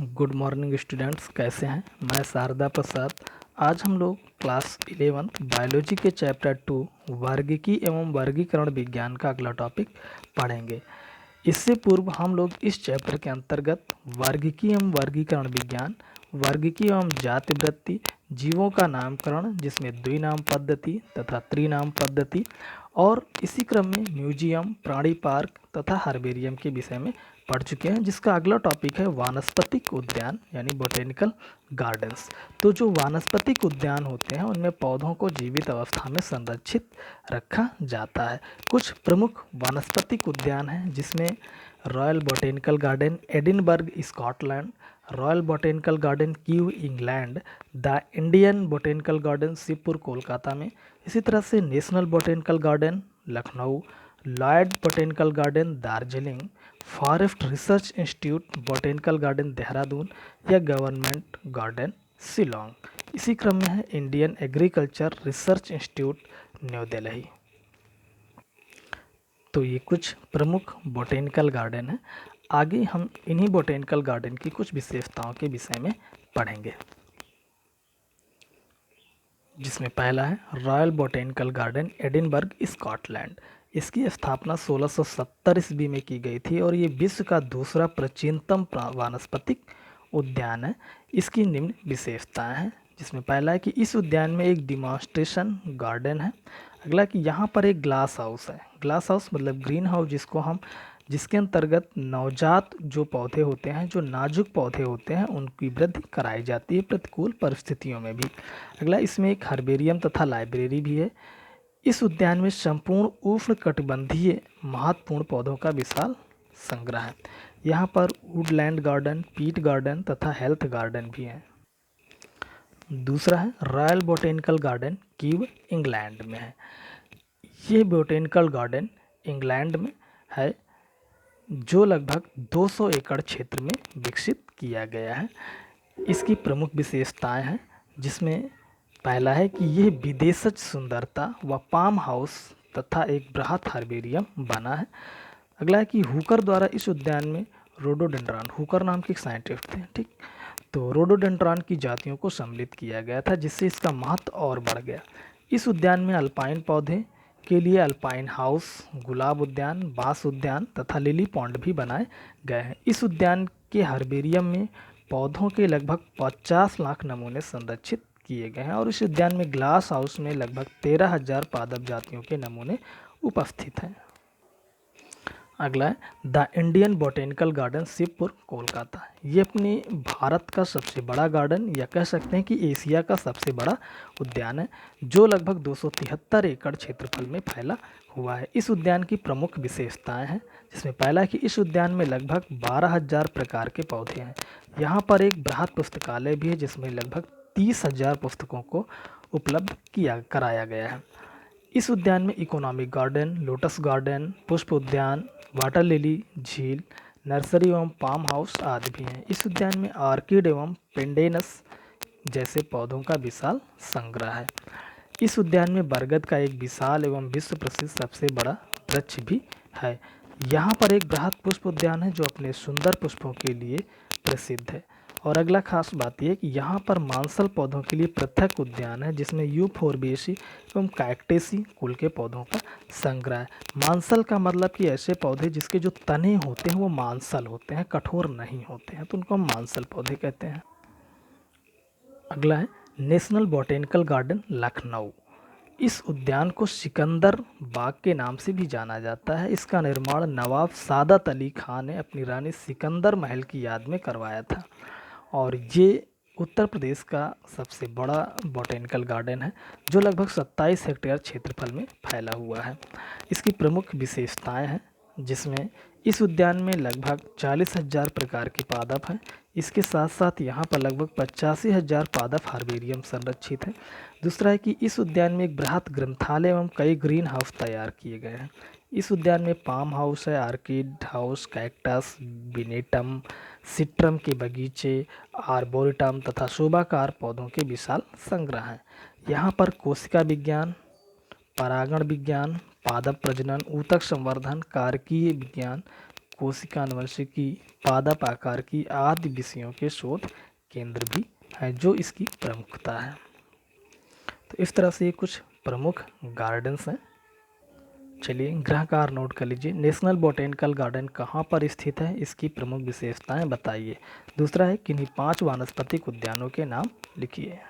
Good morning students, कैसे हैं। मैं शारदा प्रसाद। आज हम लोग क्लास 11 बायोलॉजी के चैप्टर 2 वर्गीकी एवं वर्गीकरण विज्ञान का अगला टॉपिक पढ़ेंगे। इससे पूर्व हम लोग इस चैप्टर के अंतर्गत वर्गीकी एवं वर्गीकरण विज्ञान, वर्गीकी एवं जाति वृत्ति, जीवों का नामकरण जिसमें द्विनाम पद्धति तथा त्रिनाम पद्धति और इसी क्रम में म्यूजियम, प्राणी पार्क तथा हर्बेरियम के विषय में पढ़ चुके हैं, जिसका अगला टॉपिक है वानस्पतिक उद्यान यानी बोटेनिकल गार्डन्स। तो जो वानस्पतिक उद्यान होते हैं उनमें पौधों को जीवित अवस्था में संरक्षित रखा जाता है। कुछ प्रमुख वानस्पतिक उद्यान हैं जिसमें royal botanical garden Edinburgh Scotland, royal botanical garden Kyiv England, the Indian botanical garden Shivpur Kolkata में, इसी तरह से national botanical garden Lucknow, Lloyd botanical garden Darjeeling, forest research institute botanical garden Dehradun या गवर्नमेंट गार्डन शिलोंग। इसी क्रम में है Indian agriculture research institute new Delhi. तो ये कुछ प्रमुख बोटेनिकल गार्डन हैं। आगे हम इन्हीं बोटेनिकल गार्डन की कुछ विशेषताओं के विषय में पढ़ेंगे, जिसमें पहला है royal botanical garden Edinburgh Scotland. इसकी स्थापना 1670 ईस्वी में की गई थी और ये विश्व का दूसरा प्राचीनतम वानस्पतिक उद्यान है। इसकी निम्न विशेषताएं हैं, जिसमें पहला है कि इस उद्यान में एक डिमॉन्स्ट्रेशन गार्डन है। अगला कि यहाँ पर एक ग्लास हाउस है। ग्लास हाउस मतलब ग्रीन हाउस जिसके अंतर्गत नवजात जो पौधे होते हैं, जो नाजुक पौधे होते हैं, उनकी वृद्धि कराई जाती है प्रतिकूल परिस्थितियों में भी। अगला इसमें एक हर्बेरियम तथा लाइब्रेरी भी है। इस उद्यान में संपूर्ण उष्णकटिबंधीय महत्वपूर्ण पौधों का विशाल संग्रह है। यहाँ पर वुडलैंड गार्डन, पीट गार्डन तथा हेल्थ गार्डन भी हैं। दूसरा है royal botanical garden Kyiv England में है। ये बोटेनिकल गार्डन इंग्लैंड में है, जो लगभग 200 एकड़ क्षेत्र में विकसित किया गया है। इसकी प्रमुख विशेषताएं हैं, जिसमें पहला है कि यह विदेशज सुंदरता व पाम हाउस तथा एक बृहत हर्बेरियम बना है। अगला है कि हुकर द्वारा इस उद्यान में रोडोडेंड्रॉन, हुकर नाम के एक साइंटिस्ट थे, ठीक, तो रोडोडेंड्रॉन की जातियों को सम्मिलित किया गया था, जिससे इसका महत्व और बढ़ गया। इस उद्यान में अल्पाइन पौधे के लिए अल्पाइन हाउस, गुलाब उद्यान, बांस उद्यान तथा लिली पॉन्ड भी बनाए गए हैं। इस उद्यान के हर्बेरियम में पौधों के लगभग 50 लाख नमूने संरक्षित किए गए हैं और इस उद्यान में ग्लास हाउस में लगभग 13,000 पादप जातियों के नमूने उपस्थित हैं। अगला है the Indian botanical garden Shivpur Kolkata. ये अपने भारत का सबसे बड़ा गार्डन या कह सकते हैं कि एशिया का सबसे बड़ा उद्यान है, जो लगभग 273 एकड़ क्षेत्रफल में फैला हुआ है। इस उद्यान की प्रमुख विशेषताएं हैं, जिसमें पहला है कि इस उद्यान में लगभग 12,000 प्रकार के पौधे हैं। यहाँ पर एक बृहद पुस्तकालय भी है, जिसमें लगभग 30,000 पुस्तकों को उपलब्ध कराया गया है। इस उद्यान में इकोनॉमिक गार्डन, लोटस गार्डन, पुष्प उद्यान, वाटर लिली झील, नर्सरी एवं पाम हाउस आदि भी हैं। इस उद्यान में आर्किड एवं पेंडेनस जैसे पौधों का विशाल संग्रह है। इस उद्यान में बरगद का एक विशाल एवं विश्व प्रसिद्ध सबसे बड़ा वृक्ष भी है। यहाँ पर एक बृहद पुष्प उद्यान है, जो अपने सुंदर पुष्पों के लिए प्रसिद्ध है। और अगला खास बात यह कि यहाँ पर मांसल पौधों के लिए पृथक उद्यान है, जिसमें यूफोर्बिएसी एवं कैक्टेसी कुल के पौधों का संग्रह है। मांसल का मतलब कि ऐसे पौधे जिसके जो तने होते हैं वो मांसल होते हैं, कठोर नहीं होते हैं, तो उनको हम मांसल पौधे कहते हैं। अगला है नेशनल बोटेनिकल गार्डन लखनऊ। इस उद्यान को सिकंदर बाग के नाम से भी जाना जाता है। इसका निर्माण नवाब सादत अली खान ने अपनी रानी सिकंदर महल की याद में करवाया था और ये उत्तर प्रदेश का सबसे बड़ा बोटेनिकल गार्डन है, जो लगभग 27 हेक्टेयर क्षेत्रफल में फैला हुआ है। इसकी प्रमुख विशेषताएं हैं, जिसमें इस उद्यान में लगभग 40,000 प्रकार के पादप हैं। इसके साथ साथ यहाँ पर लगभग 85,000 पादप हार्बेरियम संरक्षित हैं। दूसरा है कि इस उद्यान में एक बृहत ग्रंथालय एवं कई ग्रीन हाउस तैयार किए गए हैं। इस उद्यान में पाम हाउस है, आर्किड हाउस, कैक्टस, बिनेटम, सिट्रम के बगीचे, आर्बोरिटम तथा शोभाकार पौधों के विशाल संग्रह हैं। यहाँ पर कोशिका विज्ञान, परागण विज्ञान, पादप प्रजनन, ऊतक संवर्धन, कारकीय विज्ञान, कोशिका अनुवंशिकी, पादप आकार की आदि विषयों के शोध केंद्र भी है, जो इसकी प्रमुखता है। तो इस तरह से ये कुछ प्रमुख गार्डन्स हैं। चलिए गृहकार नोट कर लीजिए। नेशनल बोटेनिकल गार्डन कहाँ पर स्थित है, इसकी प्रमुख विशेषताएं बताइए। दूसरा है किन्हीं 5 वानस्पतिक उद्यानों के नाम लिखिए।